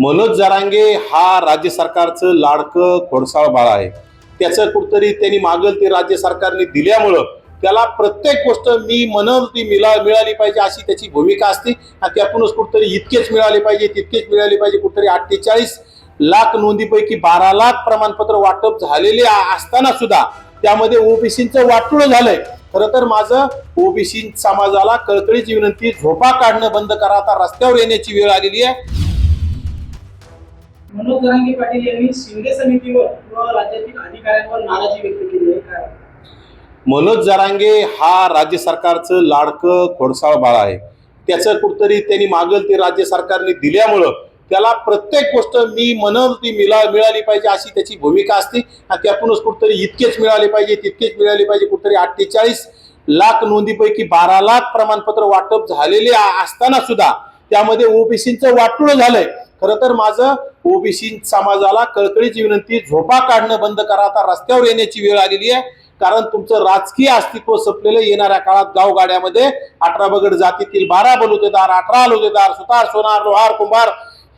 मनोज जरांगे हा राज्य सरकारचं लाडकं खोडसाळ बाळ आहे. त्याचं कुठतरी त्यांनी मागल ते राज्य सरकारने दिल्यामुळं त्याला प्रत्येक गोष्ट मी म्हणल ती मिळाली पाहिजे अशी त्याची भूमिका असते. आणि त्यातूनच कुठतरी इतकेच मिळाले पाहिजे तितकेच मिळाले पाहिजे. कुठतरी 48 लाख नोंदीपैकी 12 लाख प्रमाणपत्र वाटप झालेले असताना सुद्धा त्यामध्ये ओबीसीचं वाटोळं झालंय. खरं तर माझं ओबीसी समाजाला कळकळीची विनंती, झोपा काढणं बंद करा. आता रस्त्यावर येण्याची वेळ आलेली आहे. मनोज जरांगे पाटील यांनी शिंदे समितीवर व राज्यातील अधिकाऱ्यांवर नाराजी व्यक्त केली आहे. काय मनोज जरांगे हा राज्य सरकारचं लाडकं खोडसाळ बाळ आहे. त्याचं कुठतरी त्यांनी मागल ते राज्य सरकारने दिल्यामुळं त्याला प्रत्येक गोष्ट मी म्हणल ती मिळाली पाहिजे अशी त्याची भूमिका असते. आणि त्यातूनच कुठतरी इतकेच मिळाले पाहिजे तितकेच मिळाले पाहिजे. कुठतरी 48 लाख नोंदीपैकी 12 लाख प्रमाणपत्र वाटप झालेले असताना सुद्धा त्यामध्ये ओबीसीचं वाटोळं झालंय. खरं तर माझं ओबीसी समाजाला कळकळीची विनंती, झोपा काढणं बंद करा. आता रस्त्यावर येण्याची वेळ आलेली आहे. कारण तुमचं राजकीय अस्तित्व संपलेलं. येणाऱ्या काळात गावगाड्यामध्ये 18 बगड जातीतील 12 बलुतेदार, 18 लुतेदार, सुतार, सोनार, लोहार, कुंभार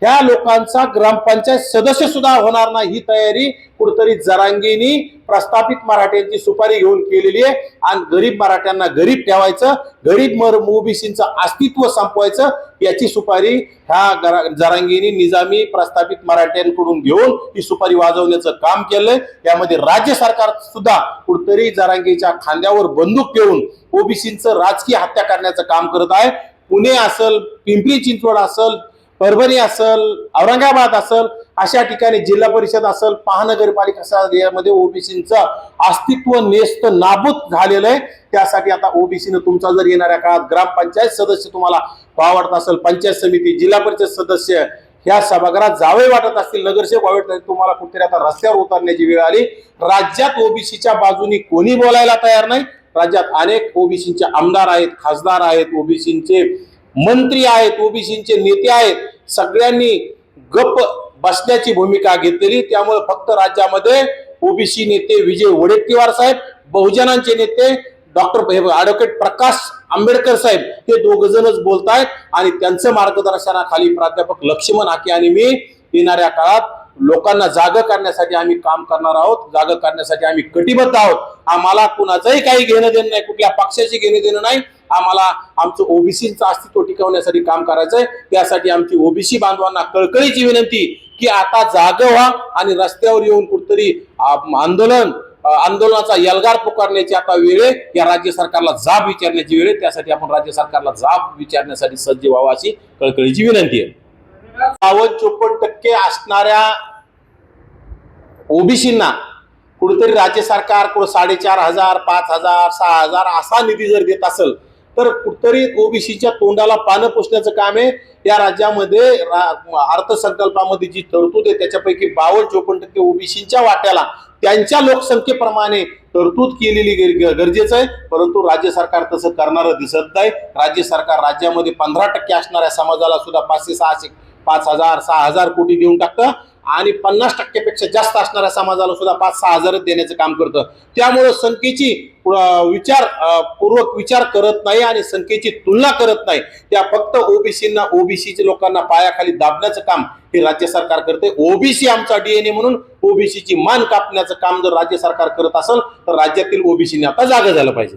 ह्या लोकांचा ग्रामपंचायत सदस्य सुद्धा होणार नाही ही तयारी कुठतरी जरांगेंनी प्रस्थापित मराठ्यांची सुपारी घेऊन केलेली आहे. आणि गरीब मराठ्यांना गरीब ठेवायचं, गरीब ओबीसीचं अस्तित्व संपवायचं याची सुपारी ह्या जरांगेंनी निजामी प्रस्थापित मराठ्यांकडून घेऊन ही सुपारी वाजवण्याचं काम केलंय. यामध्ये राज्य सरकार सुद्धा कुठतरी जरांगेच्या खांद्यावर बंदूक ठेवून ओबीसीचं राजकीय हत्या करण्याचं काम करत आहे. पुणे असेल, पिंपरी चिंचवड असेल, परभणी असेल, औरंगाबाद असेल, अशा ठिकाणी जिल्हा परिषद असेल, महानगरपालिका असेल, यामध्ये ओबीसीचं अस्तित्व नेस्त नाबूद झालेलं आहे. त्यासाठी आता ओबीसीनं तुमचा जर येणाऱ्या काळात ग्रामपंचायत सदस्य तुम्हाला आवडत असेल, पंचायत समिती, जिल्हा परिषद सदस्य ह्या सभागृहात जावे वाटत असतील, नगरसेवक वाटत असतील, तुम्हाला कुठेतरी आता रस्त्यावर उतरण्याची वेळ आली. राज्यात ओबीसीच्या बाजूनी कोणी बोलायला तयार नाही. राज्यात अनेक ओबीसीचे आमदार आहेत, खासदार आहेत, ओबीसीचे मंत्री आहेत, ओबीसीचे नेते आहेत. सगळ्यांनी गप्प बसण्याची भूमिका घेतलेली. त्यामुळे फक्त राज्यामध्ये ओबीसी नेते विजय वडेट्टीवार साहेब, बहुजनांचे नेते डॉक्टर ॲडव्होकेट प्रकाश आंबेडकर साहेब हे दोघ जणच बोलतायत. आणि त्यांचं मार्गदर्शनाखाली प्राध्यापक लक्ष्मण हाके आणि मी येणाऱ्या काळात लोकांना जागं करण्यासाठी आम्ही काम करणार आहोत. जागं करण्यासाठी आम्ही कटिबद्ध आहोत. आम्हाला कुणाचंही काही घेणं देणं नाही, कुठल्या पक्षाची घेणं देणं नाही. आम्हाला आमचं ओबीसीचं अस्तित्व टिकवण्यासाठी काम करायचंय. त्यासाठी आमची ओबीसी बांधवांना कळकळीची विनंती की आता जागं व्हा आणि रस्त्यावर येऊन कुठतरी आंदोलनाचा यलगार पुकारण्याची आता वेळ आहे. या राज्य सरकारला जाब विचारण्याची वेळ आहे. त्यासाठी आपण राज्य सरकारला जाब विचारण्यासाठी सज्ज व्हावं अशी कळकळीची विनंती आहे. 54% असणाऱ्या ओबीसींना कुठेतरी राज्य सरकार 4,500, 5,000, 6,000 असा निधी जर देत असेल तर कुठतरी ओबीसीच्या तोंडाला पानं पुसण्याचं काम आहे. या राज्यामध्ये अर्थसंकल्पामध्ये जी तरतूद आहे त्याच्यापैकी 52-54% ओबीसीच्या वाट्याला त्यांच्या लोकसंख्येप्रमाणे तरतूद केलेली गरजेचं आहे. परंतु राज्य सरकार तसं करणारं दिसत नाही. राज्य सरकार राज्यामध्ये 15% असणाऱ्या समाजाला सुद्धा 500-600, 5,000, 6,000 कोटी देऊन टाकतं आणि 50% जास्त असणाऱ्या समाजाला सुद्धा 5-6 देण्याचं काम करतं. त्यामुळे संख्येची पूर्वक विचार करत नाही आणि संख्येची तुलना करत नाही. त्या फक्त ओबीसीच्या लोकांना पायाखाली दाबण्याचं काम हे राज्य सरकार करते. ओबीसी आमचा डीएनए म्हणून ओबीसीची मान कापण्याचं काम जर राज्य सरकार करत असेल तर राज्यातील ओबीसीने आता जागं झालं पाहिजे.